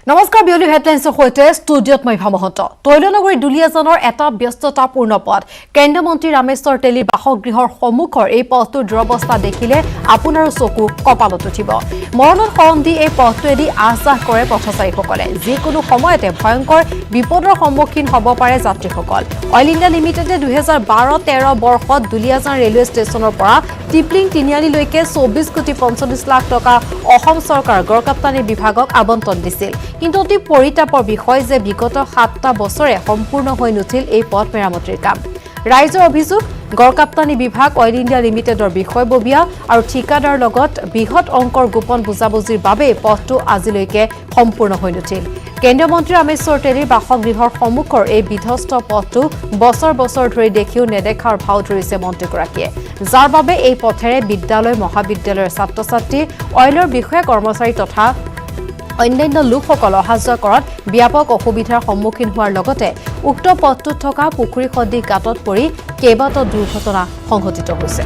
নমস্কাৰ বিয়লি হেডলাইন্সৰ সৈতে ষ্টুডিঅ'ত মই ভামহন্ত তৈলনগৰী দুলিয়াজানৰ এটা ব্যস্ততাপূৰ্ণ পথ কেন্দ্ৰীয় মন্ত্ৰী ৰামেশ্বৰ তেলীৰ বাসগৃহৰ সন্মুখৰ এই পথটোৰ দুৰৱস্থা দেখিলে আপোনাৰো চকু কপালত উঠিব মৰণত শৰণ দি এই পথটোৱেদি আহযাহ কৰে পথচাৰীসকলে যিকোনো সময়তে ভয়ংকৰ বিপদৰ সন্মুখীন হ'ব পাৰে যাত্ৰীসকল অইল ইণ্ডিয়া লিমিটেডে 2012-13 বৰ্ষত দুলিয়াজান ৰেলৱে ষ্টেচনৰ পৰা টিপলিং তিনিআলিলৈকে 24 কোটি 45 লাখ টকা অসম চৰকাৰ গড়কাপ্তানি বিভাগক আবণ্টন দিছিল কিন্তু অতি পৰিতাপৰ বিষয় যে বিগত 7টা বছৰে সম্পূৰ্ণ হৈ নুঠিল এই পথ মেৰামতিৰ কাম ৰাইজৰ অভিযোগ গড়কাপ্তানি বিভাগ অইল ইণ্ডিয়া লিমিটেডৰ বিষয়ববীয়া আৰু ঠিকাদাৰৰ লগত বৃহৎ অংকৰ গোপন বুজাবুজিৰ বাবে পথটো আজিলৈকে সম্পূৰ্ণ হৈ নুঠিল কেন্দ্ৰীয় মন্ত্ৰী ৰামেশ্বৰ তেলীৰ বাসগৃহৰ সন্মুখৰ এই বিধ্বস্ত পথটো বছৰ বছৰ ধৰি দেখিও নেদেখাৰ ভাও ধৰিছে মন্ত্ৰীগৰাকীয়ে যাৰ বাবে এই পথেৰে বিদ্যালয় মহাবিদ্যালয়ৰ ছাত্ৰ-ছাত্ৰী অইলৰ বিষয়া কৰ্মচাৰী তথা অন্যান্য লোকসকল অহা-যোৱা কৰাত ব্যাপক অসুবিধাৰ সন্মুখীন হোৱাৰ লগতে উক্ত পথটোত থকা পুখুৰী সদৃশ গাঁতত পৰি কেইবাটাও দুৰ্ঘটনা সংঘটিত হৈছে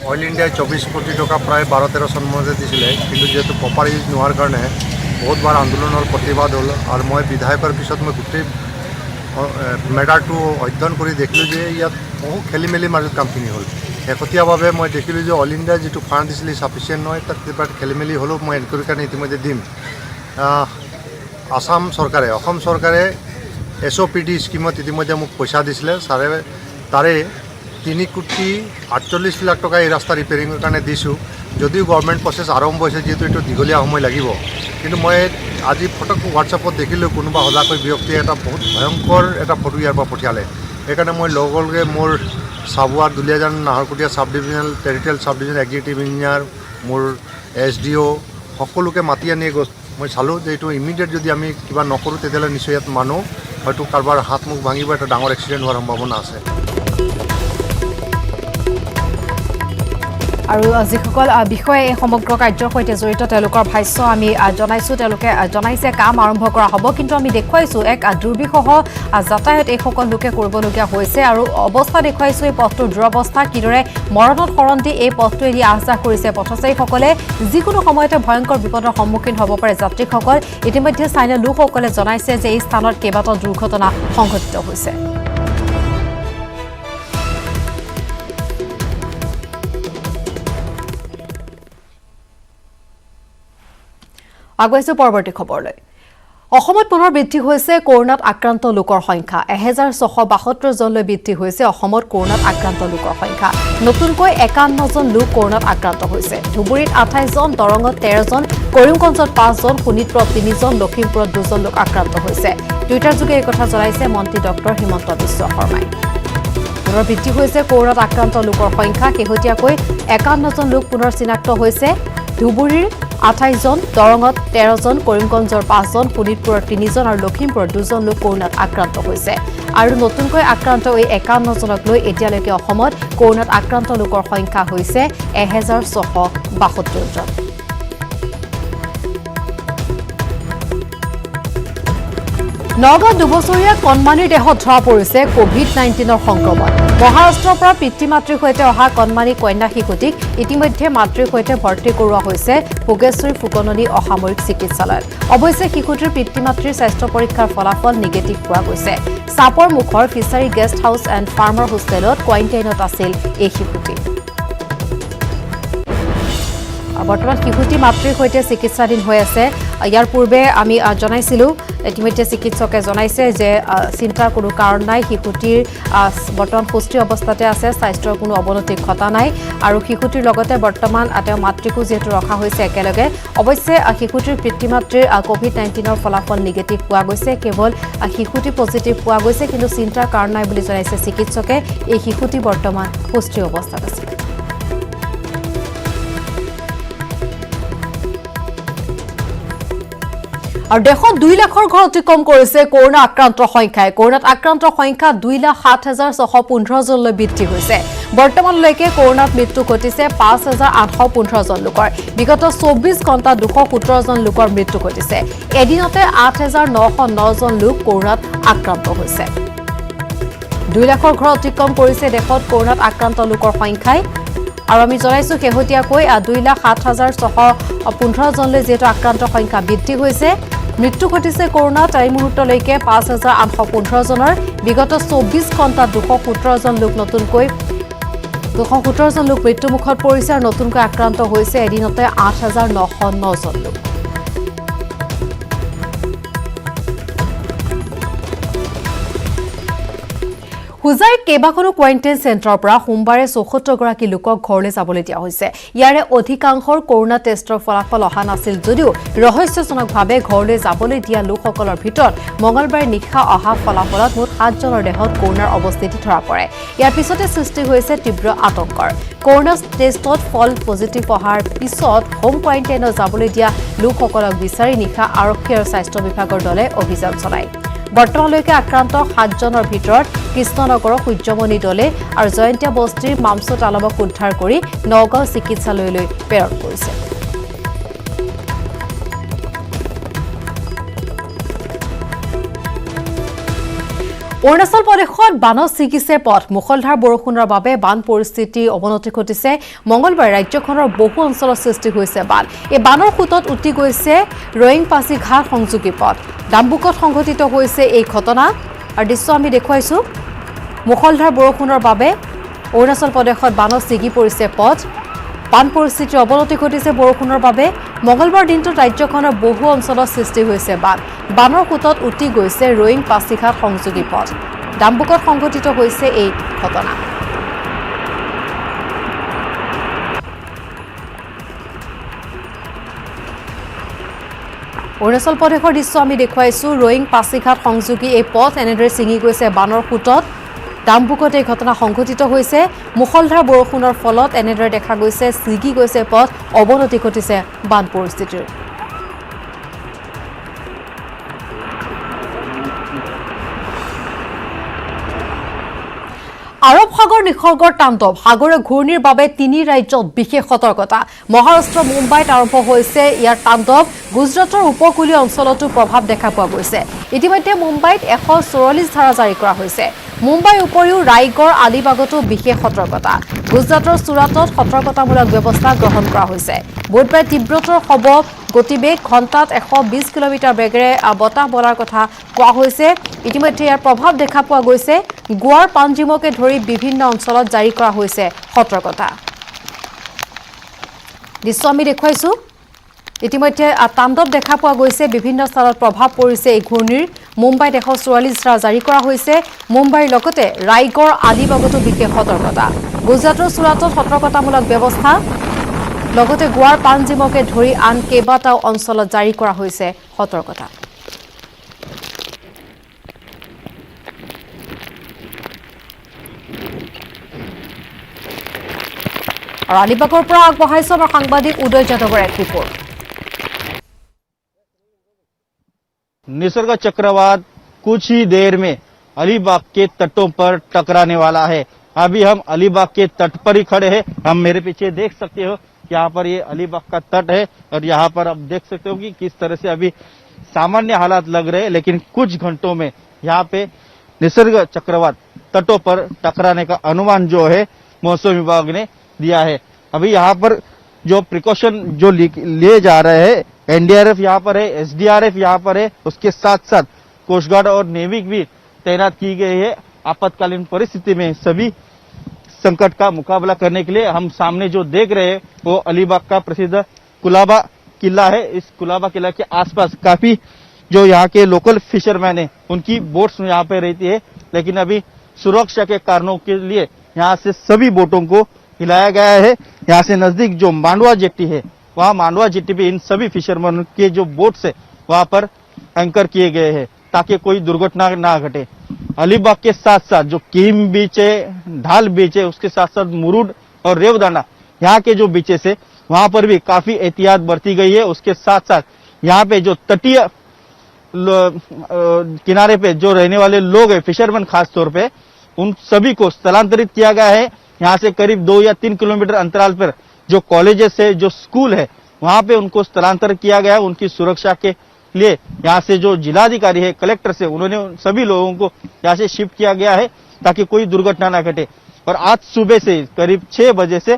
অইল ইণ্ডিয়াই 24 কোটি টকা প্ৰায় 12-13 চন মধ্যে দিছিলে কিন্তু যেহেতু প্ৰপাৰ ইউজ নোহোৱাৰ কাৰণে বহুতবাৰ আন্দোলনৰ প্ৰতিবাদ হ'ল আৰু মই বিধায়কৰ পিছত মই গোটেই মেটাৰটো অধ্যয়ন কৰি দেখিলোঁ যে ইয়াত বহু খেলি মেলি মাজত কামখিনি হ'ল শেহতীয়াভাৱে মই দেখিলোঁ যে অইল ইণ্ডিয়াই যিটো ফাণ্ড দিছিলে চাফিচিয়েণ্ট নহয় তাত কিবা খেলি মেলি হ'লেও মই এনকুৱাৰীৰ কাৰণে ইতিমধ্যে দিম অসম চৰকাৰে SOPD স্কিমত ইতিমধ্যে মোক পইচা দিছিলে তাৰে 3 কোটি 48 লাখ টকা এই ৰাস্তা ৰিপেয়াৰিঙৰ কাৰণে দিছোঁ যদিও গভৰ্ণমেণ্ট প্ৰচেছ আৰম্ভ হৈছে যিহেতু এইটো দীঘলীয়া সময় লাগিব কিন্তু মই আজি ফটোক হোৱাটছআপত দেখিলোঁ কোনোবা সজাকৈ ব্যক্তিয়ে এটা বহুত ভয়ংকৰ এটা ফটো ইয়াৰ পৰা পঠিয়ালে সেইকাৰণে মই লগে মোৰ চাবুৱা দুলিয়াজান নাহৰকটীয়া চাব ডিভিজনেল টেৰিটৰিয়েল চাব ডিভিজনেল এক্সিকিউটিভ ইঞ্জিনিয়াৰ মোৰ SDO সকলোকে মাতি আনি মই চালোঁ যে এইটো ইমিডিয়েট যদি আমি কিবা নকৰোঁ তেতিয়াহ'লে নিশ্চয় ইয়াত মানুহ হয়তো কাৰোবাৰ হাত মুখ ভাঙিব এটা ডাঙৰ এক্সিডেণ্ট হোৱাৰ সম্ভাৱনা আছে আৰু যিসকল বিষয়ে এই সমগ্ৰ কাৰ্যৰ সৈতে জড়িত তেওঁলোকৰ ভাষ্য আমি জনাইছোঁ তেওঁলোকে জনাইছে কাম আৰম্ভ কৰা হ'ব কিন্তু আমি দেখুৱাইছোঁ এক দুৰ্বিষহ যাতায়াত এইসকল লোকে কৰিবলগীয়া হৈছে আৰু অৱস্থা দেখুৱাইছোঁ এই পথটোৰ দুৰৱস্থা কিদৰে মৰণত শৰণ দি এই পথটো এৰি আহযাহ কৰিছে পথচাৰীসকলে যিকোনো সময়তে ভয়ংকৰ বিপদৰ সন্মুখীন হ'ব পাৰে যাত্ৰীসকল ইতিমধ্যে স্থানীয় লোকসকলে জনাইছে যে এই স্থানত কেইবাটাও দুৰ্ঘটনা সংঘটিত হৈছে আগুৱাইছো পৰৱৰ্তী খবৰলৈ অসমত পুনৰ বৃদ্ধি হৈছে কৰোনাত আক্ৰান্ত লোকৰ সংখ্যা 1672 জনলৈ বৃদ্ধি হৈছে অসমত কৰোনাত আক্ৰান্ত লোকৰ সংখ্যা নতুনকৈ 51 জন লোক কৰোনাত আক্ৰান্ত হৈছে ধুবুৰীত 28 জন দৰঙত 13 জন কৰিমগঞ্জত 5 জন শোণিতপুৰত 3 জন লখিমপুৰত 2 জন লোক আক্ৰান্ত হৈছে টুইটাৰ যোগে এই কথা জনাইছে মন্ত্ৰী ডক্টৰ হিমন্ত বিশ্ব শৰ্মাই পুনৰ বৃদ্ধি হৈছে কৰোনাত আক্ৰান্ত লোকৰ সংখ্যা শেহতীয়াকৈ 51 জন লোক পুনৰ চিনাক্ত হৈছে ধুবুৰীৰ 28 জন দৰঙত 13 জন কৰিমগঞ্জৰ 5 জন শোণিতপুৰৰ 3 জন আৰু লখিমপুৰৰ 2 জন লোক কৰোনাত আক্ৰান্ত হৈছে আৰু নতুনকৈ আক্ৰান্ত এই 51 জনক লৈ এতিয়ালৈকে অসমত কৰোনাত আক্ৰান্ত লোকৰ সংখ্যা হৈছে 1672 জন নগাঁও দুবছৰীয়া কণমানিৰ দেহত ধৰা পৰিছে কোভিড-19ৰ সংক্ৰমণ মহাৰাষ্ট্ৰৰ পৰা পিতৃ-মাতৃৰ সৈতে অহা কণমানি কন্যা শিশুটিক ইতিমধ্যে মাতৃৰ সৈতে ভৰ্তি কৰোৱা হৈছে ভোগেশ্বৰী ফুকননী অসামৰিক চিকিৎসালয়ত অৱশ্যে শিশুটিৰ পিতৃ-মাতৃৰ স্বাস্থ্য পৰীক্ষাৰ ফলাফল নিগেটিভ পোৱা গৈছে চাপৰ মুখৰ fishery guest house and farmer হোষ্টেলত কোৱাৰেণ্টাইনত আছিল এই শিশুটি বৰ্তমান শিশুটি মাতৃৰ সৈতে চিকিৎসাধীন হৈ আছে ইয়াৰ পূৰ্বে আমি জনাইছিলোঁ ইতিমধ্যে চিকিৎসকে জনাইছে যে চিন্তাৰ কোনো কাৰণ নাই শিশুটিৰ বৰ্তমান সুস্থিৰ অৱস্থাতে আছে স্বাস্থ্যৰ কোনো অৱনতি ঘটা নাই আৰু শিশুটিৰ লগতে বৰ্তমান তেওঁ মাতৃকো যিহেতু ৰখা হৈছে একেলগে অৱশ্যে শিশুটিৰ পিতৃ-মাতৃৰ কোভিড-19ৰ ফলাফল নিগেটিভ পোৱা গৈছে কেৱল শিশুটি পজিটিভ পোৱা গৈছে কিন্তু চিন্তাৰ কাৰণ নাই বুলি জনাইছে চিকিৎসকে এই শিশুটি বৰ্তমান সুস্থিৰ অৱস্থাত আছে আৰু দেশত 2 লাখৰ ঘৰ অতিক্ৰম কৰিছে কৰোনা আক্ৰান্তৰ সংখ্যাই কৰোনাত আক্ৰান্তৰ সংখ্যা 2,07,615 জনলৈ বৃদ্ধি হৈছে বৰ্তমানলৈকে কৰোনাত মৃত্যু ঘটিছে 5,815 জন লোকৰ বিগত 24 ঘণ্টা 217 জন লোকৰ মৃত্যু ঘটিছে এদিনতে 8,909 জন লোক কৰোনাত আক্ৰান্ত হৈছে 2 লাখৰ ঘৰ অতিক্ৰম কৰিছে দেশত কৰোনাত আক্ৰান্ত লোকৰ সংখ্যাই আৰু আমি জনাইছো শেহতীয়াকৈ 2,07,615 জনলৈ যেহেতু আক্ৰান্তৰ সংখ্যা বৃদ্ধি হৈছে। মৃত্যু ঘটিছে কৰোনাত এই মুহূৰ্তলৈকে 5,815 জনৰ। বিগত 24 ঘণ্টাত 217 জন লোক মৃত্যুমুখত পৰিছে আৰু নতুনকৈ আক্ৰান্ত হৈছে এদিনতে 8,909 জন লোক। হুজাইত কেইবাখনো কোৱাৰেণ্টাইন চেণ্টাৰৰ পৰা সোমবাৰে 74 গৰাকী লোকক ঘৰলৈ যাবলৈ দিয়া হৈছে। ইয়াৰে অধিকাংশৰ কৰোনা টেষ্টৰ ফলাফল অহা নাছিল যদিও ৰহস্যজনকভাৱে ঘৰলৈ যাবলৈ দিয়া লোকসকলৰ ভিতৰত মঙলবাৰে নিশা অহা ফলাফলত মুঠ 7 জনৰ দেহত কৰোনাৰ অৱস্থিতি ধৰা পৰে। ইয়াৰ পিছতে সৃষ্টি হৈছে তীব্ৰ আতংকৰ। কৰোনা টেষ্টত ফল পজিটিভ অহাৰ পিছত হোম কোৱাৰেণ্টাইনত যাবলৈ দিয়া লোকসকলক বিচাৰি নিশা আৰক্ষী আৰু স্বাস্থ্য বিভাগৰ দলে অভিযান চলায়। বৰ্তমানলৈকে আক্ৰান্ত 7 জনৰ ভিতৰত কৃষ্ণনগৰৰ সূৰ্যমণি দলে আৰু জয়ন্তীয়া বস্তিৰ মামছুদ আলমক উদ্ধাৰ কৰি নগাঁও চিকিৎসালয়লৈ প্ৰেৰণ কৰিছে। অৰুণাচল প্ৰদেশত বানত ছিগিছে পথ। মুখলধাৰ বৰষুণৰ বাবে বান পৰিস্থিতি অৱনতি ঘটিছে। মঙলবাৰে ৰাজ্যখনৰ বহু অঞ্চলত সৃষ্টি হৈছে বান। এই বানৰ সোঁতত উটি গৈছে ৰয়িং পাছিঘাট সংযোগী পথ। ডাম্বুকত সংঘটিত হৈছে এই ঘটনা আৰু দৃশ্য আমি দেখুৱাইছো। মুখলধাৰ বৰষুণৰ বাবে অৰুণাচল প্ৰদেশত বানত ছিগি পৰিছে পথ। বান পৰিস্থিতিৰ অৱনতি ঘটিছে বৰষুণৰ বাবে। মঙলবাৰ দিনটোত ৰাজ্যখনৰ বহু অঞ্চলত সৃষ্টি হৈছে বান। বানৰ সোঁতত উটি গৈছে ৰয়িং পাছিঘাট সংযোগী পথ। ডাম্বুকত সংঘটিত হৈছে এই ঘটনা। অৰুণাচল প্ৰদেশৰ দৃশ্য আমি দেখুৱাইছো। ৰয়িং পাছিঘাট সংযোগী এই পথ এনেদৰে ছিঙি গৈছে বানৰ সোঁতত। ডাম্বুকত এই ঘটনা সংঘটিত হৈছে। মুখলধাৰ বৰষুণৰ ফলত এনেদৰে দেখা গৈছে ছিগি গৈছে পথ, অৱনতি ঘটিছে বান পৰিস্থিতিৰ। আৰৱ সাগৰ নিসৰ্গৰ তাণ্ডৱ। সাগৰীয় ঘূৰ্ণীৰ বাবে 3 ৰাজ্যত বিশেষ সতৰ্কতা। মহাৰাষ্ট্ৰৰ মুম্বাইত আৰম্ভ হৈছে ইয়াৰ তাণ্ডৱ। গুজৰাটৰ উপকূলীয় অঞ্চলতো প্ৰভাৱ দেখা পোৱা গৈছে। ইতিমধ্যে মুম্বাইত 144 ধাৰা জাৰি কৰা হৈছে। মুম্বাইৰ উপৰিও ৰায়গড়, আলিবাগতো বিশেষ সতৰ্কতা। গুজৰাটৰ চুৰাটত সতৰ্কতামূলক ব্যৱস্থা গ্ৰহণ কৰা হৈছে। বুধবাৰে তীব্ৰতৰ হ'ব গতিবেগ ঘণ্টাত 120 কিলোমিটাৰ বেগেৰে বতাহ বলাৰ কথা কোৱা হৈছে। ইতিমধ্যে ইয়াৰ প্ৰভাৱ দেখা পোৱা গৈছে। গোৱাৰ পাঞ্জিমকে ধৰি বিভিন্ন অঞ্চলত জাৰি কৰা হৈছে সতৰ্কতা। দৃশ্য আমি দেখুৱাইছো। ইতিমধ্যে তাণ্ডৱ দেখা পোৱা গৈছে। বিভিন্ন স্থানত প্ৰভাৱ পৰিছে এই ঘূৰ্ণীৰ। মুম্বাইত 144 ধাৰা জাৰি কৰা হৈছে। মুম্বাইৰ লগতে ৰায়গড়, আলিবাগতো বিশেষ সতৰ্কতা। গুজৰাটৰ চুৰাটত সতৰ্কতামূলক ব্যৱস্থা, লগতে গোৱাৰ পাঞ্জিমকে ধৰি আন কেইবাটাও অঞ্চলত জাৰি কৰা হৈছে সতৰ্কতা। আৰু আলিবাগৰ পৰা আগবঢ়াইছে আমাৰ সাংবাদিক উদয় যাদৱৰ এক ৰিপৰ্ট। निसर्ग चक्रवात कुछ ही देर में अलीबाग के तटों पर टकराने वाला है। अभी हम अलीबाग के तट पर ही खड़े हैं। हम मेरे पीछे देख सकते हो यहाँ पर ये अलीबाग का तट है और यहाँ पर आप देख सकते हो कि किस तरह से अभी सामान्य हालात लग रहे हैं, लेकिन कुछ घंटों में यहाँ पे निसर्ग चक्रवात तटों पर टकराने का अनुमान जो है मौसम विभाग ने दिया है। अभी यहाँ पर जो प्रिकॉशन जो लिए जा रहे हैं, एनडीआरएफ यहाँ पर है, एसडीआरएफ यहाँ पर है, उसके साथ साथ कोस्ट गार्ड और नेवी भी तैनात की गई है। आपातकालीन परिस्थिति में सभी संकट का मुकाबला करने के लिए हम सामने जो देख रहे हैं वो अलीबाग का प्रसिद्ध कुलाबा किला है। इस कुलाबा किला के आसपास काफी जो यहाँ के लोकल फिशरमैन है उनकी बोट्स यहाँ पे रहती है, लेकिन अभी सुरक्षा के कारणों के लिए यहाँ से सभी बोटों को हिलाया गया है। यहाँ से नजदीक जो मांडवा जेट्टी है, वहाँ मांडवा जेट्टी पे इन सभी फिशरमैन के जो बोट्स है वहाँ पर एंकर किए गए हैं ताकि कोई दुर्घटना ना घटे। अलीबाग के साथ साथ जो कीम बीच है, ढाल बीच है, उसके साथ साथ मुरुड और रेवदाना यहाँ के जो बीचेस है वहाँ पर भी काफी एहतियात बरती गई है। उसके साथ साथ यहाँ पे जो तटीय किनारे पे जो रहने वाले लोग हैं, फिशरमैन खास तौर पे, उन सभी को स्थलांतरित किया गया है। यहाँ से करीब 2 या 3 किलोमीटर अंतराल पर जो कॉलेजेस है, जो स्कूल है, वहाँ पे उनको स्थलांतरित किया गया है। उनकी सुरक्षा के लिए यहाँ से जो जिलाधिकारी है, कलेक्टर से, उन्होंने सभी लोगों को यहाँ से शिफ्ट किया गया है ताकि कोई दुर्घटना ना घटे। और आज सुबह से करीब 6 बजे से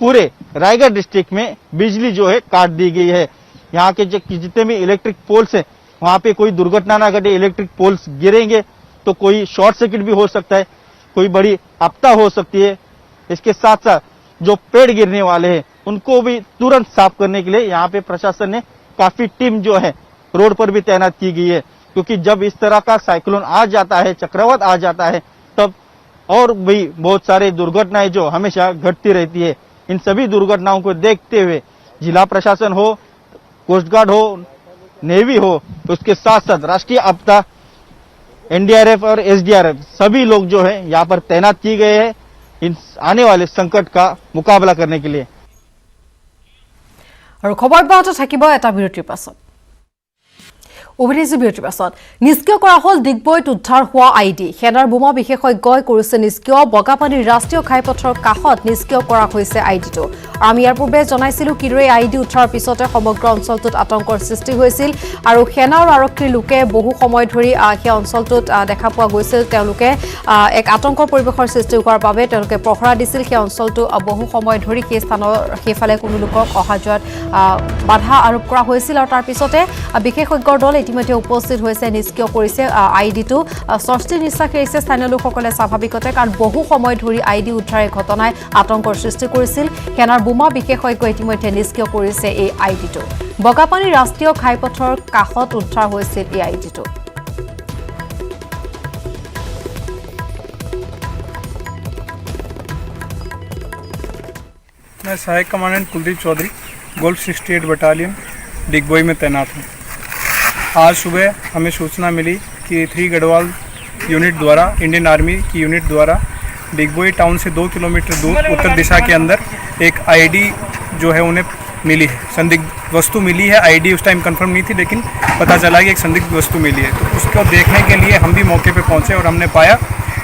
पूरे रायगढ़ डिस्ट्रिक्ट में बिजली जो है काट दी गई है। यहाँ के जितने भी इलेक्ट्रिक पोल्स हैं वहां पे कोई दुर्घटना ना घटे, इलेक्ट्रिक पोल्स गिरेंगे तो कोई शॉर्ट सर्किट भी हो सकता है, कोई बड़ी आपदा हो सकती है। इसके साथ साथ जो पेड़ गिरने वाले हैं उनको भी तुरंत साफ करने के लिए यहाँ पे प्रशासन ने काफी टीम जो है रोड पर भी तैनात की गई है, क्योंकि जब इस तरह का साइक्लोन आ जाता है, चक्रवात आ जाता है, तब और भी बहुत सारे दुर्घटनाएं जो हमेशा घटती रहती है। इन सभी दुर्घटनाओं को देखते हुए जिला प्रशासन हो, कोस्ट गार्ड हो, नेवी हो, तो उसके साथ साथ राष्ट्रीय आपदा एनडीआरएफ और एसडीआरएफ सभी लोग जो है यहाँ पर तैनात किए गए हैं इन आने वाले संकट का मुकाबला करने के लिए। और खबर अब्याहत থাকিব এটা বিৰতিৰ পাছত। বিৰতিৰ পাছত নিষ্ক্ৰিয় কৰা হল ডিগবৈত উদ্ধাৰ হোৱা আইডি। সেনাৰ বোমা বিশেষজ্ঞই কৰিছে নিষ্ক্ৰিয়। বগাপানীৰ ৰাষ্ট্ৰীয় ঘাইপথৰ কাষত নিষ্ক্ৰিয় কৰা হৈছে আইডিটো। আমি ইয়াৰ পূৰ্বে জনাইছিলো কিদৰে আইডি উদ্ধাৰৰ পিছতে সমগ্ৰ অঞ্চলটোত আতংকৰ সৃষ্টি হৈছিল আৰু সেনা আৰু আৰক্ষীৰ লোকে বহু সময় ধৰি সেই অঞ্চলটোত দেখা পোৱা গৈছিল। তেওঁলোকে এক আতংকৰ পৰিৱেশৰ সৃষ্টি হোৱাৰ বাবে তেওঁলোকে প্ৰহৰা দিছিল। সেই অঞ্চলটো বহু সময় ধৰি সেই স্থানৰ সেইফালে কোনো লোকক অহা যোৱাত বাধা আৰোপ কৰা হৈছিল আৰু তাৰ পিছতে বিশেষজ্ঞৰ দল ইতিমধ্যে উপস্থিত হৈছে, নিষ্ক্ৰিয় কৰিছে আইডিটো। স্বস্তি নিশ্বাস এৰিছে স্থানীয় লোকসকলে স্বাভাৱিকতে, কাৰণ বহু সময় ধৰি আইডি উদ্ধাৰৰ ঘটনাই আতংকৰ সৃষ্টি কৰিছিল। সেনাৰ বোমা বিশেষজ্ঞ ইতিমধ্যে নিষ্ক্ৰিয় কৰিছে এই আইডিটো। বগাপানী ৰাষ্ট্ৰীয় ঘাইপথৰ কাষত উদ্ধাৰ হৈছিল এই আইডিটো। मैं सहायक commandant Kuldeep Chaudhary golf 68 battalion Digboi में तैनात हूँ। आज सुबह हमें सूचना मिली कि 3 गढ़वाल यूनिट द्वारा, इंडियन आर्मी की यूनिट द्वारा डिगबोई टाउन से 2 किलोमीटर दूर उत्तर दिशा के अंदर एक आईडी जो है उन्हें मिली है, संदिग्ध वस्तु मिली है। आईडी उस टाइम कंफर्म नहीं थी, लेकिन पता चला कि एक संदिग्ध वस्तु मिली है। तो उसको देखने के लिए हम भी मौके पे पहुंचे और हमने पाया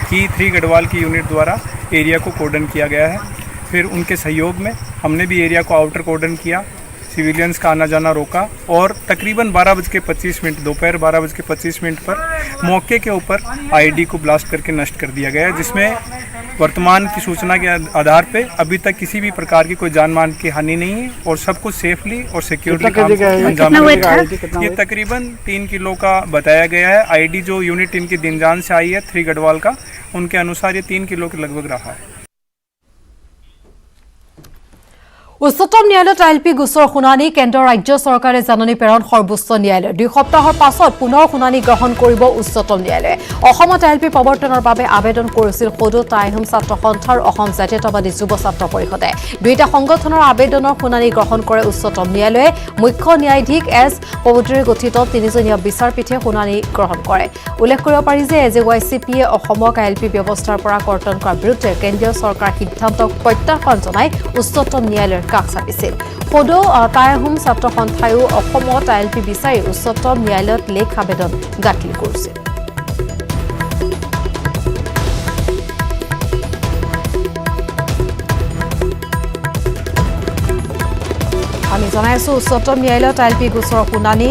कि 3 गढ़वाल की यूनिट द्वारा एरिया को कोर्डन किया गया है। फिर उनके सहयोग में हमने भी एरिया को आउटर कोर्डन किया, सिविलियंस का आना जाना रोका और तकरीबन 12:25 दोपहर 12:25 पर मौके के ऊपर आईडी को ब्लास्ट करके नष्ट कर दिया गया, जिसमें वर्तमान की सूचना के आधार पे अभी तक किसी भी प्रकार की कोई जान मान की हानि नहीं है और सब कुछ सेफली और सिक्योरली काम अंजाम दिया। ये तकरीबन 3 किलो का बताया गया है। आईडी जो यूनिट इनकी दिनजान से आई है 3 गढ़वाल का, उनके अनुसार ये 3 किलो के लगभग रहा है। উচ্চতম ন্যায়ালয়ত আইএলপি গোচৰ শুনানি। কেন্দ্ৰ ৰাজ্য চৰকাৰে জাননী প্ৰেৰণ সৰ্বোচ্চ ন্যায়ালয়। 2 সপ্তাহৰ পাছত পুনৰ শুনানি গ্ৰহণ কৰিব উচ্চতম ন্যায়ালয়ে। অসমত আইএলপি প্ৰৱৰ্তনৰ বাবে আবেদন কৰিছিল সদৌ টাইহোম ছাত্ৰ সন্থা আৰু অসম জাতীয়তাবাদী যুৱ ছাত্ৰ পৰিষদে। দুয়োটা সংগঠনৰ আবেদনৰ শুনানি গ্ৰহণ কৰে উচ্চতম ন্যায়ালয়ে। মুখ্য ন্যায়াধীশ এছ পৱুদ্ৰেৰ গঠিত 3জনীয়া বিচাৰপীঠে শুনানি গ্ৰহণ কৰে। উল্লেখ কৰিব পাৰি যে এজেৱাইচিপিয়ে অসমক আইএলপি ব্যৱস্থাৰ পৰা কৰ্তন কৰাৰ বিৰুদ্ধে কেন্দ্ৰীয় চৰকাৰৰ সিদ্ধান্তক প্ৰত্যাহ্বান জনাই উচ্চতম ন্যায়ালয়ৰ কাষ চাপিছিল। সদৌ টাইহোম ছাত্ৰ সন্থায়ো অসমত আইএলপি বিচাৰি উচ্চতম ন্যায়ালয়ত লেখ আবেদন দাখিল কৰিছিল। আমি জনাইছো উচ্চতম ন্যায়ালয়ত আইএলপি গোচৰৰ শুনানি।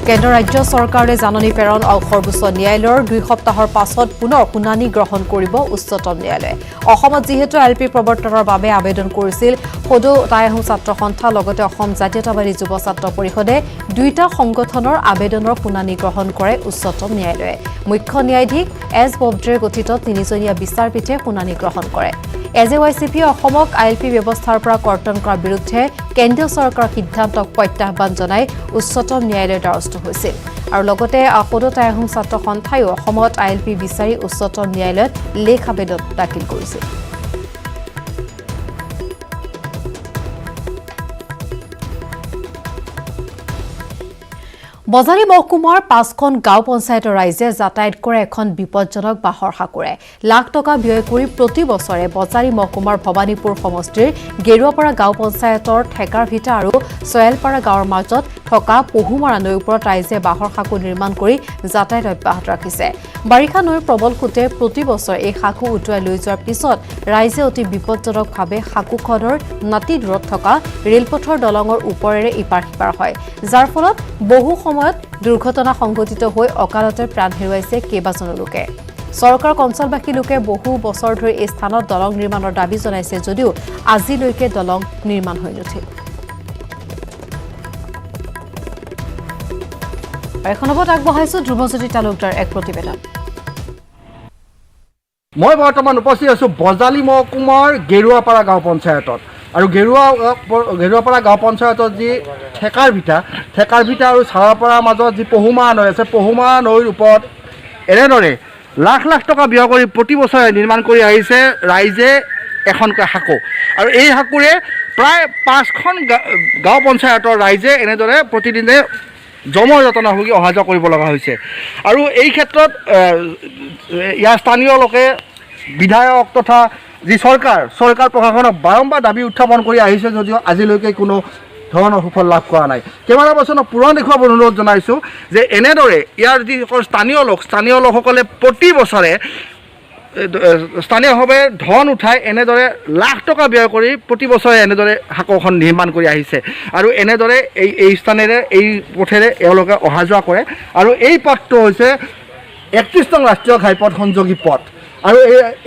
কেন্দ্ৰ ৰাজ্য চৰকাৰে জাননী প্ৰেৰণ সৰ্বোচ্চ ন্যায়ালয়ৰ 2 সপ্তাহৰ পাছত পুনৰ শুনানি গ্ৰহণ কৰিব উচ্চতম ন্যায়ালয়ে। অসমত যিহেতু আইএলপি প্ৰৱৰ্তনৰ বাবে আবেদন কৰিছিল সদৌ টাইহোম ছাত্ৰ সন্থা লগতে অসম জাতীয়তাবাদী যুৱ ছাত্ৰ পৰিষদে, দুয়োটা সংগঠনৰ আবেদনৰ শুনানি গ্ৰহণ কৰে উচ্চতম ন্যায়ালয়ে। মুখ্য ন্যায়াধীশ এছ পৱুদ্ৰেৰ গঠিত 3জনীয়া বিচাৰপীঠে শুনানি গ্ৰহণ কৰে। এজেৱাইচিপিয়ে অসমক আইএলপি ব্যৱস্থাৰ পৰা কৰ্তন কৰাৰ বিৰুদ্ধে কেন্দ্ৰীয় চৰকাৰৰ সিদ্ধান্তক প্ৰত্যাহ্বান জনাই উচ্চতম ন্যায়ালয়ৰ দ্বাৰস্থ হৈছিল আৰু লগতে সদৌ টাইহোম ছাত্ৰ সন্থায়ো অসমত আইএলপি বিচাৰি উচ্চতম ন্যায়ালয়ত লেখ আবেদন দাখিল কৰিছিল। বজাৰী মহকুমাৰ 5খন গাঁও পঞ্চায়তৰ ৰাইজে যাতায়াত কৰে এখন বিপদজনক বাহৰ সাঁকোৰে। লাখ টকা ব্যয় কৰি প্ৰতি বছৰে বজাৰী মহকুমাৰ ভৱানীপুৰ সমষ্টিৰ গেৰুৱাপাৰা গাঁও পঞ্চায়তৰ ঠেকাৰভিটা আৰু ছয়ালপাৰা গাঁৱৰ মাজত থকা পহুমৰা নৈৰ ওপৰত ৰাইজে বাহৰ সাঁকো নিৰ্মাণ কৰি যাতায়াত অব্যাহত ৰাখিছে। বাৰিষা নৈৰ প্ৰবল সোঁতে প্ৰতি বছৰ এই সাঁকো উটুৱাই লৈ যোৱাৰ পিছত ৰাইজে অতি বিপদজনকভাৱে সাঁকোখনৰ নাতি দূৰত থকা ৰেলপথৰ দলঙৰ ওপৰেৰে ইপাৰ সিপাৰ হয়, যাৰ ফলত বহু সময়ত দুৰ্ঘটনা সংঘটিত হৈ অকালতে প্ৰাণ হেৰুৱাইছে কেইবাজনো লোকে। চৰকাৰক অঞ্চলবাসী লোকে বহু বছৰ ধৰি এই স্থানত দলং নিৰ্মাণৰ দাবী জনাইছে যদিও আজিলৈকে দলং নিৰ্মাণ হৈ নুঠিল। এখনত আগবঢ়াইছো ধ্ৰুৱজ্যোতি তালুকদাৰ এক প্ৰতিবেদন। মই বৰ্তমান উপস্থিত আছোঁ বজালী মহকুমাৰ গেৰুৱাপাৰা গাঁও পঞ্চায়তত আৰু গেৰুৱাপাৰা গাঁও পঞ্চায়তত যি ঠেকাৰ ভিটা আৰু চাৰাপাৰাৰ মাজত যি পহুমা নৈ আছে, পহুমা নৈৰ ওপৰত এনেদৰে লাখ লাখ টকা ব্যয় কৰি প্ৰতি বছৰে নিৰ্মাণ কৰি আহিছে ৰাইজে এখনকৈ সাঁকো। আৰু এই সাঁকোৰে প্ৰায় 5খন গাঁও পঞ্চায়তৰ ৰাইজে এনেদৰে প্ৰতিদিনে জমৰ যতনা ভুগি অহা যোৱা কৰিব লগা হৈছে। আৰু এই ক্ষেত্ৰত ইয়াৰ স্থানীয় লোকে বিধায়ক তথা যি চৰকাৰ প্ৰশাসনক বাৰম্বাৰ দাবী উত্থাপন কৰি আহিছে যদিও আজিলৈকে কোনো ধৰণৰ সুফল লাভ কৰা নাই। কেমেৰা পাৰ্চনক পুনৰ দেখুৱাবলৈ অনুৰোধ জনাইছোঁ যে এনেদৰে ইয়াৰ যিসকল স্থানীয় লোকসকলে প্ৰতি বছৰে স্থানীয়ভাৱে ধন উঠাই এনেদৰে লাখ টকা ব্যয় কৰি প্ৰতি বছৰে এনেদৰে সাঁকোখন নিৰ্মাণ কৰি আহিছে আৰু এনেদৰে এই স্থানেৰে এই পথেৰে এওঁলোকে অহা যোৱা কৰে। আৰু এই পথটো হৈছে 31 নং ৰাষ্ট্ৰীয় ঘাইপথ সংযোগী পথ। আৰু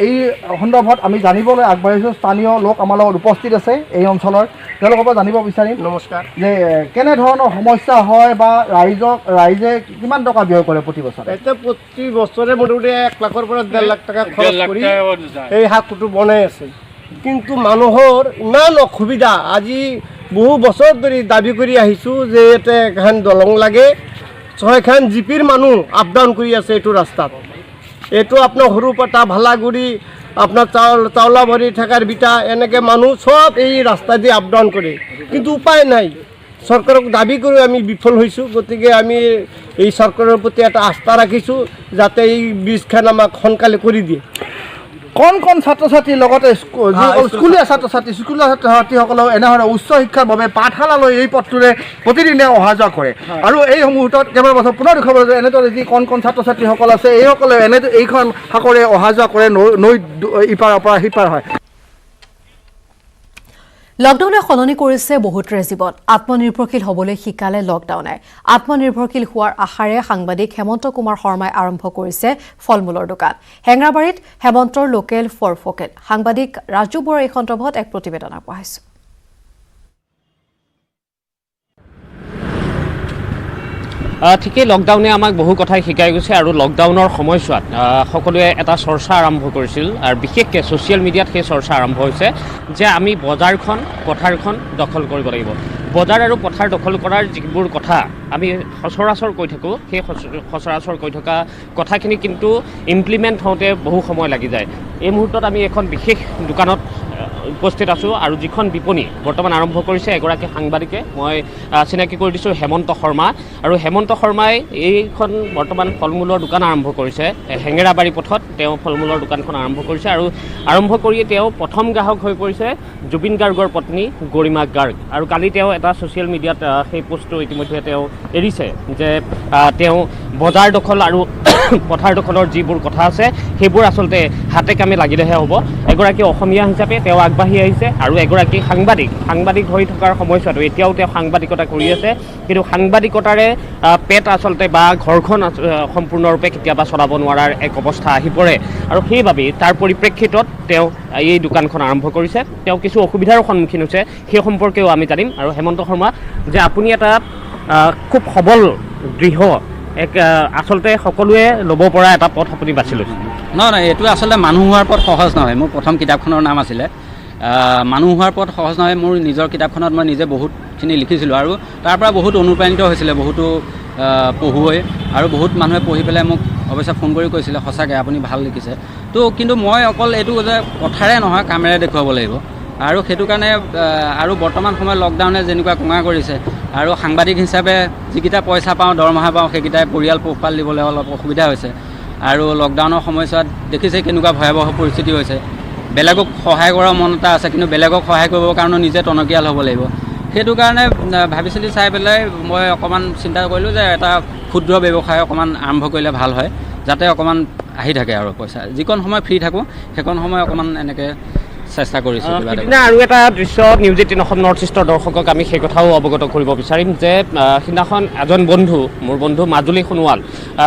এই সন্দৰ্ভত আমি জানিবলৈ আগবাঢ়িছোঁ, স্থানীয় লোক আমাৰ লগত উপস্থিত আছে এই অঞ্চলৰ, তেওঁলোকৰ পৰা জানিব বিচাৰিম। নমস্কাৰ। যে কেনেধৰণৰ সমস্যা হয় বা ৰাইজে কিমান টকা ব্যয় কৰে প্ৰতি বছৰে? এতিয়া প্ৰতি বছৰে মোটামুটি 1 লাখৰ পৰা 1.5 লাখ টকা খৰচ কৰি এই সাঁকোটো বনাই আছে। কিন্তু মানুহৰ ইমান অসুবিধা, আজি বহু বছৰ ধৰি দাবী কৰি আহিছোঁ যে ইয়াতে এখন দলং লাগে। 6খন জিপিৰ মানুহ আপ ডাউন কৰি আছে এইটো ৰাস্তাত। এইটো আপোনাৰ সৰুপটা, ভালাগুৰি, আপোনাৰ চাউলাবাৰী, ঠেকাৰ ভিটা এনেকৈ মানুহ চব এই ৰাস্তা দি আপ ডাউন কৰে, কিন্তু উপায় নাই। চৰকাৰক দাবী কৰি আমি বিফল হৈছোঁ। গতিকে আমি এই চৰকাৰৰ প্ৰতি এটা আস্থা ৰাখিছোঁ যাতে এই ব্ৰিজখন আমাক সোনকালে কৰি দিয়ে। কণ ছাত্ৰ ছাত্ৰীৰ লগতে স্কুলীয়া ছাত্ৰ ছাত্ৰীসকলেও এনেধৰণে উচ্চ শিক্ষাৰ বাবে পাঠশালালৈ এই পথটোৰে প্ৰতিদিনে অহা যোৱা কৰে। আৰু এই মুহূৰ্তত কেৱল বছৰ পুনৰ দেখুৱাব যে এনেদৰে যি কণ ছাত্ৰ ছাত্ৰীসকল আছে এইসকলে এইখন সাঁকোৰে অহা যোৱা কৰে, নৈ ইপাৰৰ পৰা সিপাৰ হয়। লকডাউনে সলনি কৰিছে বহুতৰে জীৱন। আত্মনিৰ্ভৰশীল হ'বলৈ শিকালে লকডাউনে। আত্মনিৰ্ভৰশীল হোৱাৰ আশাৰে সাংবাদিক হেমন্ত কুমাৰ শৰ্মাই আৰম্ভ কৰিছে ফল মূলৰ দোকান। হেঙৰাবাৰীত হেমন্তৰ লোকেল ফৰ ভোকেল। সাংবাদিক ৰাজু বৰুৱাৰ এই সন্দৰ্ভত এক প্ৰতিবেদন আগবঢ়াইছো। ঠিকেই, লকডাউনে আমাক বহু কথাই শিকাই গৈছে আৰু লকডাউনৰ সময়ছোৱাত সকলোৱে এটা চৰ্চা আৰম্ভ কৰিছিল আৰু বিশেষকৈ ছ'চিয়েল মিডিয়াত সেই চৰ্চা আৰম্ভ হৈছে যে আমি পথাৰখন দখল কৰিব লাগিব। বজাৰ আৰু পথাৰ দখল কৰাৰ যিবোৰ কথা আমি সচৰাচৰ কৈ থাকোঁ, সেই সচৰাচৰ কৈ থকা কথাখিনি কিন্তু ইমপ্লিমেণ্ট হওঁতে বহু সময় লাগি যায়। এই মুহূৰ্তত আমি এখন বিশেষ দোকানত উপস্থিত আছোঁ আৰু যিখন বিপণী বৰ্তমান আৰম্ভ কৰিছে এগৰাকী সাংবাদিকে। মই চিনাকি কৰি দিছোঁ হেমন্ত শৰ্মা। আৰু হেমন্ত শৰ্মাই এইখন বৰ্তমান ফল মূলৰ দোকান আৰম্ভ কৰিছে হেঙেৰাবাৰী পথত। তেওঁ ফল মূলৰ দোকানখন আৰম্ভ কৰিছে আৰু আৰম্ভ কৰিয়ে তেওঁ প্ৰথম গ্ৰাহক হৈ পৰিছে জুবিন গাৰ্গৰ পত্নী গৰিমা গাৰ্গ। আৰু কালি তেওঁ এটা ছ'চিয়েল মিডিয়াত সেই পোষ্টটো ইতিমধ্যে তেওঁ এৰিছে যে তেওঁ বজাৰ দখল আৰু পথাৰ দখলৰ যিবোৰ কথা আছে সেইবোৰ আচলতে হাতে কামে লাগিলেহে হ'ব। এগৰাকী অসমীয়া হিচাপে তেওঁ আগবাঢ়ি আহিছে আৰু এগৰাকী সাংবাদিক হৈ থকাৰ সময়ছোৱাতো এতিয়াও তেওঁ সাংবাদিকতা কৰি আছে, কিন্তু সাংবাদিকতাৰে পেট আচলতে বা ঘৰখন সম্পূৰ্ণৰূপে কেতিয়াবা চলাব নোৱাৰাৰ এক অৱস্থা আহি পৰে। আৰু সেইবাবেই তাৰ পৰিপ্ৰেক্ষিতত তেওঁ এই দোকানখন আৰম্ভ কৰিছে। তেওঁ কিছু অসুবিধাৰ সন্মুখীন হৈছে, সেই সম্পৰ্কেও আমি জানিম। আৰু হেমন্ত শৰ্মা, যে আপুনি এটা খুব সবল দৃঢ় আচলতে সকলোৱে ল'ব পৰা এটা পথ আপুনি বাছি লৈছে। নহয়, এইটো আচলতে মানুহ হোৱাৰ পথ সহজ নহয়। মোৰ প্ৰথম কিতাপখনৰ নাম আছিলে মানুহ হোৱাৰ পথ সহজ নহয়। মোৰ নিজৰ কিতাপখনত মই নিজে বহুতখিনি লিখিছিলোঁ আৰু তাৰ পৰা বহুত অনুপ্ৰাণিত হৈছিলে বহুতো পঢ়ুৱৈ, আৰু বহুত মানুহে পঢ়ি পেলাই মোক অৱশ্যে ফোন কৰি কৈছিলে সঁচাকৈ আপুনি ভাল লিখিছে। কিন্তু মই অকল এইটো যে কথাৰে নহয়, কামেৰে দেখুৱাব লাগিব। আৰু সেইটো কাৰণে আৰু বৰ্তমান সময়ত লকডাউনে যেনেকুৱা কোঙা কৰিছে, আৰু সাংবাদিক হিচাপে যিকেইটা পইচা পাওঁ, দৰমহা পাওঁ, সেইকেইটাই পৰিয়াল পোহপাল দিবলৈ অলপ অসুবিধা হৈছে। আৰু লকডাউনৰ সময়ছোৱাত দেখিছে কেনেকুৱা ভয়াৱহ পৰিস্থিতি হৈছে। বেলেগক সহায় কৰাৰ মন এটা আছে, কিন্তু বেলেগক সহায় কৰিবৰ কাৰণে নিজে টনকিয়াল হ'ব লাগিব। সেইটো কাৰণে ভাবি চিন্তি চাই পেলাই মই অকণমান চিন্তা কৰিলোঁ যে এটা ক্ষুদ্ৰ ব্যৱসায় অকণমান আৰম্ভ কৰিলে ভাল হয়, যাতে অকণমান আহি থাকে আৰু পইচা। যিকণ সময় ফ্ৰী থাকোঁ সেইকণ সময় অকণমান এনেকৈ চেষ্টা কৰিছোঁ কিবা এটা। সিদিনা আৰু এটা দৃশ্য নিউজ 18 অসম নৰ্থ ইষ্টৰ দৰ্শকক আমি সেই কথাও অৱগত কৰিব বিচাৰিম যে সিদিনাখন এজন বন্ধু, মোৰ বন্ধু মাজুলী সোণোৱাল,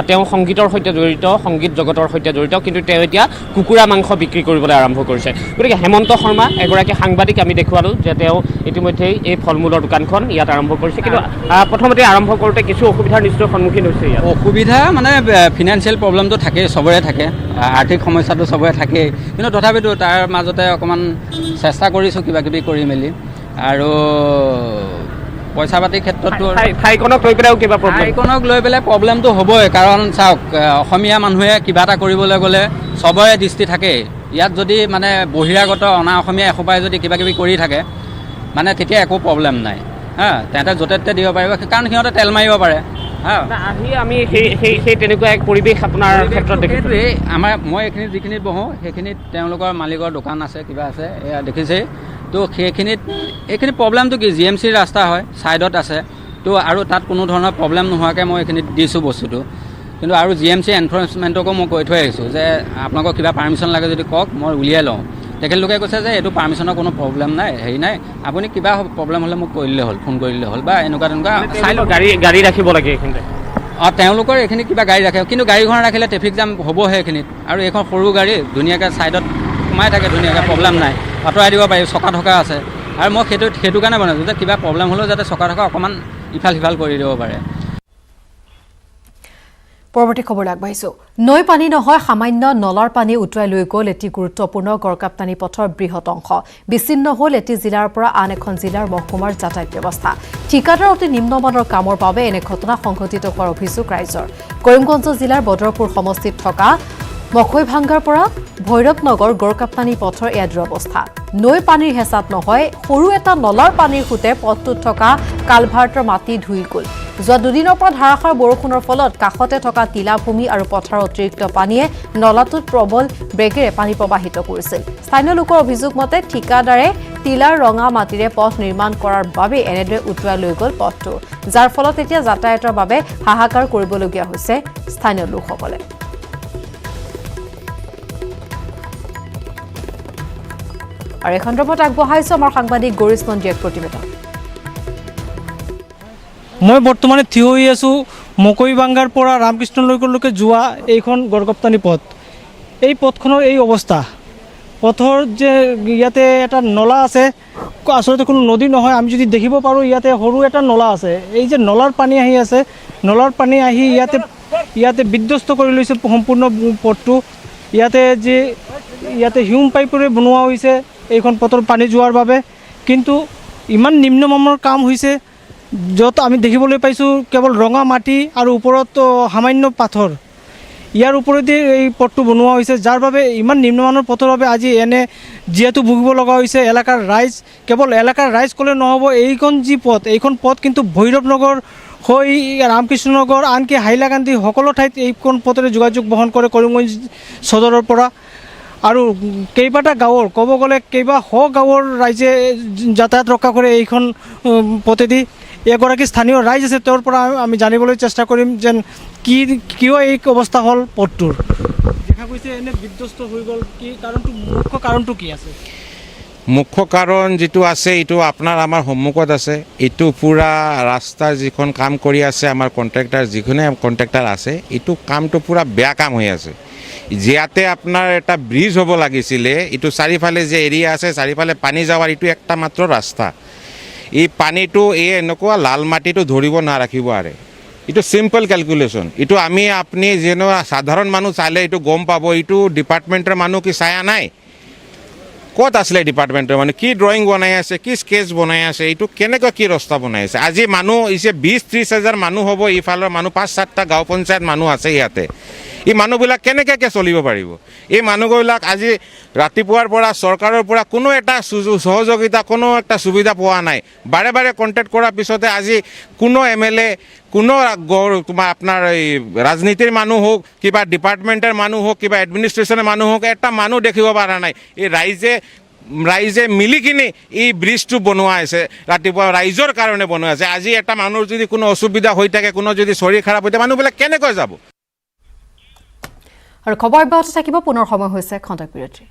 তেওঁ সংগীতৰ সৈতে জড়িত, সংগীত জগতৰ সৈতে জড়িত, কিন্তু তেওঁ এতিয়া কুকুৰা মাংস বিক্ৰী কৰিবলৈ আৰম্ভ কৰিছে। গতিকে হেমন্ত শৰ্মা এগৰাকী সাংবাদিক আমি দেখুৱালোঁ যে তেওঁ ইতিমধ্যেই এই ফল মূলৰ দোকানখন ইয়াত আৰম্ভ কৰিছে, কিন্তু প্ৰথমতে আৰম্ভ কৰোঁতে কিছু অসুবিধাৰ নিশ্চয় সন্মুখীন হৈছে ইয়াত। অসুবিধা মানে ফিনান্সিয়েল প্ৰব্লেমটো থাকেই, চবৰে থাকে, আৰ্থিক সমস্যাটো চবৰে থাকেই, কিন্তু তথাপিতো তাৰ মাজতে অকণমান চেষ্টা কৰিছোঁ কিবা কিবি কৰি মেলি। আৰু পইচা পাতিৰ ক্ষেত্ৰতো ঠাইখনক লৈ পেলাইও কিবা প্ৰব্লেম, ঠাইখনক লৈ পেলাই প্ৰব্লেমটো হ'বই, কাৰণ চাওক অসমীয়া মানুহে কিবা এটা কৰিবলৈ গ'লে চবৰে দৃষ্টি থাকেই। ইয়াত যদি মানে বহিৰাগত অনা অসমীয়া এসোপাই যদি কিবা কিবি কৰি থাকে মানে তেতিয়া একো প্ৰব্লেম নাই। তেহেঁতে য'তে ত'তে দিব পাৰিব, কাৰণ সিহঁতে তেল মাৰিব পাৰে। আহি আমি সেই তেনেকুৱা এক পৰিৱেশ আপোনাৰ ক্ষেত্ৰত দেখিছোঁ। মই এইখিনিত যিখিনিত বহোঁ সেইখিনিত তেওঁলোকৰ মালিকৰ দোকান আছে, কিবা আছে, এয়া দেখিছেই। তো এইখিনি প্ৰব্লেমটো কি, GMCৰ ৰাস্তা হয়, ছাইডত আছে, তো আৰু তাত কোনো ধৰণৰ প্ৰব্লেম নোহোৱাকৈ মই এইখিনিত দিছোঁ বস্তুটো। কিন্তু আৰু GMC এনফৰ্চমেণ্টকো মই কৈ থৈ আহিছোঁ যে আপোনালোকক কিবা পাৰ্মিশ্যন লাগে যদি কওক, মই উলিয়াই লওঁ। তেখেতলোকে কৈছে যে এইটো পাৰ্মিশ্যনৰ কোনো প্ৰব্লেম নাই, হেৰি নাই, আপুনি কিবা প্ৰব্লেম হ'লে মোক কৈ দিলে হ'ল, ফোন কৰি দিলে হ'ল, বা এনেকুৱা চাই লওক। গাড়ী ৰাখিব লাগে এইখিনিতে। তেওঁলোকৰ এইখিনি কিবা গাড়ী ৰাখে, কিন্তু গাড়ীখন ৰাখিলে ট্ৰেফিক জাম হ'বহে এইখিনিত। আৰু এইখন সৰু গাড়ী ধুনীয়াকৈ ছাইডত সোমাই থাকে, ধুনীয়াকৈ প্ৰব্লেম নাই, আঁতৰাই দিব পাৰি, চকা থকা আছে। আৰু মই সেইটো কাৰণে বনাইছোঁ যে কিবা প্ৰব্লেম হ'লেও যাতে চকা থকা অকণমান ইফাল সিফাল কৰি দিব পাৰে। পৰৱৰ্তী খবৰ আগবাঢ়িছোঁ। নৈ পানী নহয়, সামান্য নলাৰ পানী উটুৱাই লৈ গ'ল এটি গুৰুত্বপূৰ্ণ গড়কাপ্তানী পথৰ বৃহৎ অংশ। বিচ্ছিন্ন হ'ল এটি জিলাৰ পৰা আন এখন জিলাৰ মহকুমাৰ যাতায়াত ব্যৱস্থা। ঠিকাদাৰ অতি নিম্নমানৰ কামৰ বাবে এনে ঘটনা সংঘটিত হোৱাৰ অভিযোগ ৰাইজৰ। কৰিমগঞ্জ জিলাৰ বদৰপুৰ সমষ্টিত থকা মখৈভাঙ্গাৰ পৰা ভৈৰৱনগৰ গড়কাপ্তানী পথৰ এয়া দুৰৱস্থা। নৈ পানীৰ হেঁচাত নহয়, সৰু এটা নলাৰ পানীৰ সৈতে পথটোত থকা কালভাৰ্টৰ মাটি ধুই গ'ল। যোৱা দুদিনৰ পৰা ধাৰাসাৰ বৰষুণৰ ফলত কাষতে থকা টিলাভূমি আৰু পথাৰৰ অতিৰিক্ত পানীয়ে নলাটোত প্ৰবল বেগেৰে পানী প্ৰবাহিত কৰিছিল। স্থানীয় লোকৰ অভিযোগ মতে ঠিকাদাৰে টিলাৰ ৰঙা মাটিৰে পথ নিৰ্মাণ কৰাৰ বাবে এনেদৰে উটুৱাই লৈ গ'ল পথটো, যাৰ ফলত এতিয়া যাতায়াতৰ বাবে হাহাকাৰ কৰিবলগীয়া হৈছে স্থানীয় লোকসকলে। আৰু এই সন্দৰ্ভত আগবঢ়াইছোঁ আমাৰ সাংবাদিক গৌৰীশ নন্দীয়ে প্ৰতিবেদন। মই বৰ্তমানে থিয় হৈ আছোঁ মকৈভাঙ্গাৰ পৰা ৰামকৃষ্ণলৈকে যোৱা এইখন গড়কাপ্তানী পথ। এই পথখনৰ এই অৱস্থা, পথৰ যে ইয়াতে এটা নলা আছে, আচলতে কোনো নদী নহয়, আমি যদি দেখিব পাৰোঁ ইয়াতে সৰু এটা নলা আছে। এই যে নলাৰ পানী আহি আছে, নলাৰ পানী আহি ইয়াতে বিধ্বস্ত কৰি লৈছে সম্পূৰ্ণ পথটো। ইয়াতে হিউম পাইপেৰে বনোৱা হৈছে এইখন পথৰ পানী যোৱাৰ বাবে, কিন্তু ইমান নিম্নমানৰ কাম হৈছে য'ত আমি দেখিবলৈ পাইছোঁ কেৱল ৰঙা মাটি আৰু ওপৰত সামান্য পাথৰ। ইয়াৰ ওপৰেদি এই পথটো বনোৱা হৈছে, যাৰ বাবে ইমান নিম্নমানৰ পথৰ বাবে আজি এনে যিহেতু ভুগিব লগা হৈছে এলেকাৰ ৰাইজ। কেৱল এলেকাৰ ৰাইজ ক'লে নহ'ব, এইখন পথ কিন্তু ভৈৰৱনগৰ হৈ ৰামকৃষ্ণনগৰ, আনকি হাইলাকান্দি সকলো ঠাইত এইখন পথেৰে যোগাযোগ বহন কৰে কৰিমগঞ্জ চদৰৰ পৰা। আৰু কেইবাটা গাঁৱৰ, ক'ব গ'লে কেইবাশ গাঁৱৰ ৰাইজে যাতায়াত ৰক্ষা কৰে এইখন পথেদি। এগৰাকী স্থানীয় ৰাইজ আছে, তেওঁৰ পৰা আমি জানিবলৈ চেষ্টা কৰিম যেন কিয় এই অৱস্থা হ'ল পথটোৰ। দেখা গৈছে এনে বিধ্বস্ত হৈ গ'ল, মুখ্য কাৰণটো কি আছে? মুখ্য কাৰণ যিটো আছে এইটো আপোনাৰ আমাৰ সন্মুখত আছে। এইটো পূৰা ৰাস্তাৰ যিখন কাম কৰি আছে আমাৰ কণ্ট্ৰেক্টাৰ, যিখনে কণ্ট্ৰেক্টাৰ আছে, এইটো কামটো পূৰা বেয়া কাম হৈ আছে। ইয়াতে আপোনাৰ এটা ব্ৰিজ হ'ব লাগিছিলে, এইটো চাৰিফালে যে এৰিয়া আছে, চাৰিফালে পানী যাৱাৰ এইটো একটা মাত্ৰ ৰাস্তা। এই পানীটো এনেকুৱা লাল মাটিটো ধৰিব নাৰাখিব আৰু এইটো চিম্পল কেলকুলেশ্যন। এইটো আপুনি যেনেকুৱা সাধাৰণ মানুহ চালে এইটো গম পাব, এইটো ডিপাৰ্টমেণ্টৰ মানুহ কি চায়া নাই? ক'ত আছিলে ডিপাৰ্টমেণ্টৰ মানুহ? কি ড্ৰয়িং বনাই আছে, কি স্কেচ বনাই আছে, এইটো কেনেকুৱা কি ৰাস্তা বনাই আছে? আজি মানুহ 20-30 হাজাৰ মানুহ হ'ব, ইফালৰ মানুহ 5-7টা গাঁও পঞ্চায়ত মানুহ আছে ইয়াতে। এই মানুহবিলাক কেনেকৈ চলিব পাৰিব? এই মানুহবিলাক আজি ৰাতিপুৱাৰ পৰা চৰকাৰৰ পৰা কোনো এটা সহযোগিতা, কোনো এটা সুবিধা পোৱা নাই। বাৰে বাৰে কণ্টেক্ট কৰাৰ পিছতে আজি কোনো MLA, কোনো আপোনাৰ এই ৰাজনীতিৰ মানুহ হওক, কিবা ডিপাৰ্টমেণ্টৰ মানুহ হওক, কিবা এডমিনিষ্ট্ৰেশ্যনৰ মানুহ হওক, এটা মানুহ দেখিব পৰা নাই। এই ৰাইজে মিলি কিনে এই ব্ৰিজটো বনোৱা হৈছে, ৰাতিপুৱা ৰাইজৰ কাৰণে বনোৱা হৈছে। আজি এটা মানুহৰ যদি কোনো অসুবিধা হৈ থাকে, কোনো যদি শৰীৰ খাৰাপ হৈ থাকে, মানুহবিলাক কেনেকৈ যাব? আৰু খবৰ অব্যাহত থাকিব। পুনৰ সময় হৈছে খন্তেক বিৰতিৰ।